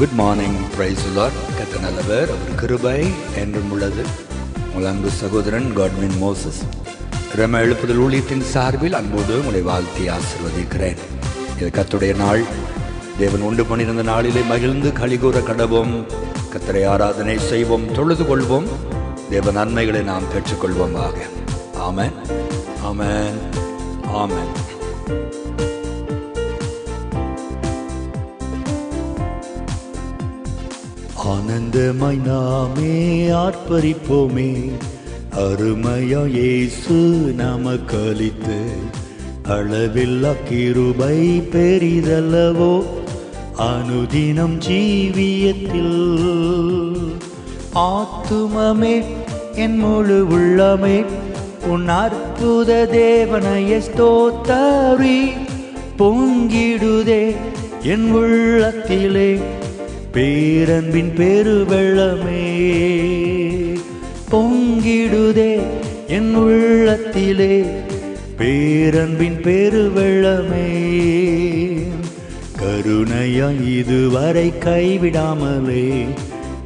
Good morning. Praise the Lord. கர்த்தர் நல்லவர், அவர் கிருபை என்றும் உள்ளது. உங்கள் அன்பு சகோதரன் காட்வின் மோசஸ் ரம எழுப்புதல் ஊழியத்தின் சார்பில் அன்போடு உங்களை வாழ்த்தி ஆசீர்வதிக்கிறேன். இது கர்த்தருடைய நாள். தேவன் உண்டு பண்ணியிருந்த நாளிலே மகிழ்ந்து களிகூற கடவோம், கர்த்தரை ஆராதனை செய்வோம், தொழுது கொள்வோம், தேவ நன்மைகளை நாம் பெற்றுக்கொள்வோம். ஆமென், ஆமென், ஆமென். ஆனந்தமாய் நாமே ஆர்ப்பரிப்போமே, அருமையா இயேசு நமக்கு அளித்து அளவில்லா கிருபை பெரிதல்லவோ அனுதினம் ஜீவியத்தில். ஆத்துமமே என் முழு உள்ளமே உன் அற்புத தேவனைய ஸ்தோத்தரி. பொங்கிடுதே என் உள்ளத்திலே பேரன்பின் பெருவெள்ளமே. பொங்கிடுதே என் உள்ளத்திலே பேரன்பின் பெருவெள்ளமே. கருணையா இதுவரை கைவிடாமலே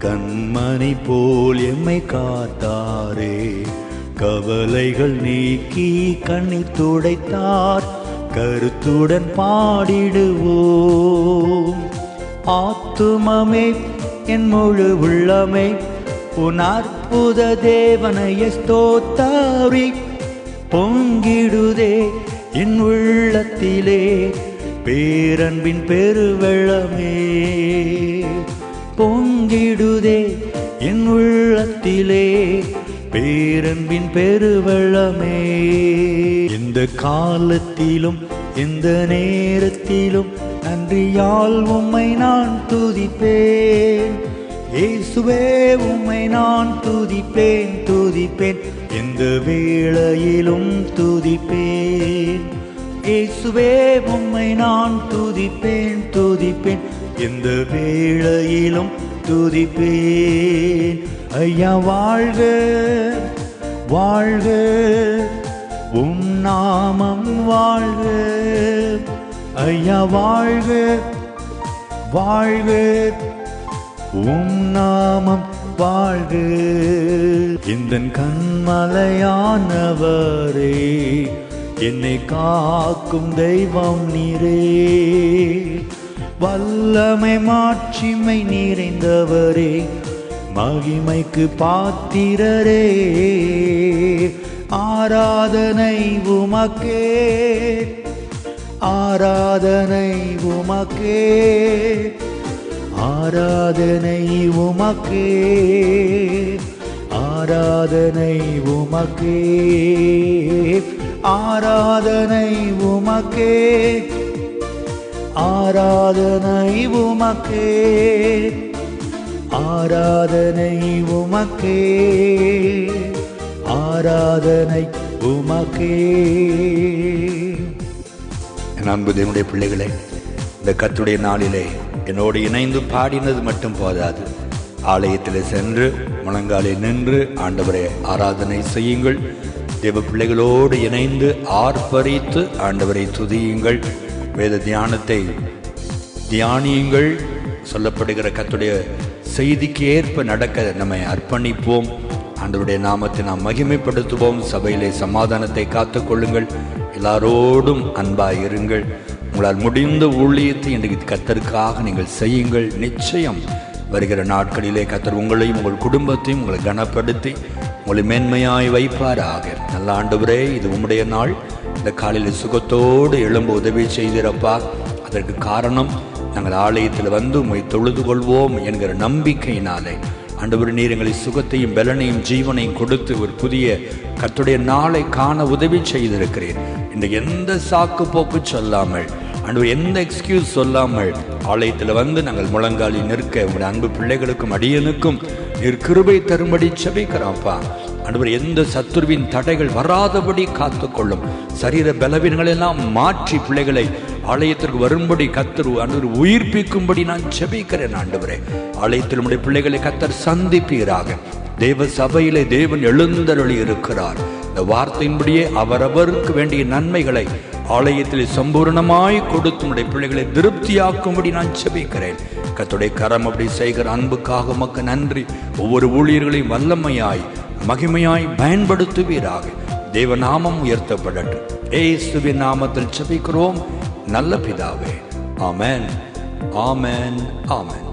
கண்மணி போல் எம்மை காத்தாரே. கவலைகள் நீக்கி கண்ணீர் துடைத்தார், கருத்துடன் பாடிடுவோம். ஆத்துமமே என் முழு உள்ளமே உன் அற்புத தேவனைய ஸ்தோத்தரி. பொங்கிடுதே என் உள்ளத்திலே பேரன்பின் பெருவெள்ளமே. பொங்கிடுதே என் உள்ளத்திலே பேரன்பின் பெருவெள்ளமே. எந்த காலத்திலும் எந்த நேரத்திலும் நன்றியால் உம்மை நான் துதிப்பேன். இயேசுவே உம்மை நான் துதிப்பேன், துதிப்பேன், எந்த வேளையிலும் துதிப்பேன். இயேசுவே உம்மை நான் துதிப்பேன், துதிப்பேன், எந்த வேளையிலும் துதிப்பேன். ஐயா வாழ்க, வாழ்க, உம் நாமம் வாழ்க. ஐயா வாழ்க, வாழ்க, உம் நாமம் வாழ்க. எந்தன் கண்மலையானவரே, என்னை காக்கும் தெய்வம் நீரே. வல்லமை மாட்சிமை நிறைந்தவரே, மகிமைக்கு பாத்திரரே. ஆராதனை உமக்கே, ஆராதனை உமக்கே, ஆராதனை உமக்கே, ஆராதனை உமக்கே, ஆராதனை உமக்கே, ஆராதனை உமக்கே, ஆராதனை உமக்கே, ஆராதனை உமக்கே. என் அன்பு தேவனுடைய பிள்ளைகளே, இந்த கர்த்தருடைய நாளிலே என்னோடு இணைந்து பாடினது மட்டும் போதாது. ஆலயத்தில் சென்று முழங்காலில் நின்று ஆண்டவரை ஆராதனை செய்யுங்கள். தேவ பிள்ளைகளோடு இணைந்து ஆர்ப்பரித்து ஆண்டவரை துதியுங்கள். வேத தியானத்தை தியானியுங்கள். சொல்லப்படுகிற கர்த்தருடைய செய்திக்கு ஏற்ப நடக்க நம்மை அர்ப்பணிப்போம். ஆண்டவருடைய நாமத்தை நாம் மகிமைப்படுத்துவோம். சபையிலே சமாதானத்தை காத்துக்கொள்ளுங்கள். எல்லாரோடும் அன்பாய் இருங்கள். உங்களால் முடிந்த ஊழியத்தை இன்றைக்கு கர்த்தருக்காக நீங்கள் செய்யுங்கள். நிச்சயம் வருகிற நாட்களிலே கர்த்தர் உங்களையும் உங்கள் குடும்பத்தையும் உங்களை கனப்படுத்தி உங்களை மேன்மையாய் வைப்பாராக. நல்ல ஆண்டவரே, இது உம்முடைய நாள். இந்த காலையில் சுகத்தோடு எழும்ப உதவி செய்திருப்பா. அதற்கு காரணம் நாங்கள் ஆலயத்தில் வந்து உம்மை தொழுது கொள்வோம் என்கிற நம்பிக்கையினாலே ஆண்டவர் நீர் எங்களை சுகத்தையும் பலனையும் ஜீவனையும் கொடுத்து ஒரு புதிய கர்த்தருடைய நாளை காண உதவி செய்திருக்கிறேன். இன்றைக்கு எந்த சாக்கு போக்கு சொல்லாமல், ஆண்டவர் எந்த எக்ஸ்கியூஸ் சொல்லாமல் ஆலயத்தில் வந்து நாங்கள் முழங்காலில் நிற்க உங்களுடைய அன்பு பிள்ளைகளுக்கும் அடியனுக்கும் நீர் கிருபை தரும்படி செபிக்கிறோம்ப்பா. ஆண்டவர் எந்த சத்துருவின் தடைகள் வராதபடி காத்துக்கொள்ளும். சரீர பலவீனங்கள் எல்லாம் மாற்றி பிள்ளைகளை ஆலயத்திற்கு வரும்படி கர்த்தர் ஆண்டவர் உயிர்ப்பிக்கும்படி நான் செபிக்கிறேன். ஆண்டவரே, ஆலயத்தில் உடைய பிள்ளைகளை கர்த்தர் சந்திப்பீராக. தேவ சபையிலே தேவன் எழுந்தருளி இருக்கிறார். இந்த வார்த்தையின்படியே அவரவருக்கு வேண்டிய நன்மைகளை ஆலயத்தில் சம்பூர்ணமாய் கொடுத்து உடைய பிள்ளைகளை திருப்தியாக்கும்படி நான் செபிக்கிறேன். கர்த்தருடைய கரம் அப்படி செய்கிற அன்புக்காக உமக்கு நன்றி. ஒவ்வொரு ஊழியர்களையும் வல்லமையாய் மகிமையாய் பயன்படுத்துவீராக. தேவ நாமம் உயர்த்தப்படட்டும். இயேசுவின் நாமத்தில் செபிக்கிறோம் நல்ல பிதாவே. ஆமென், ஆமென், ஆமென்.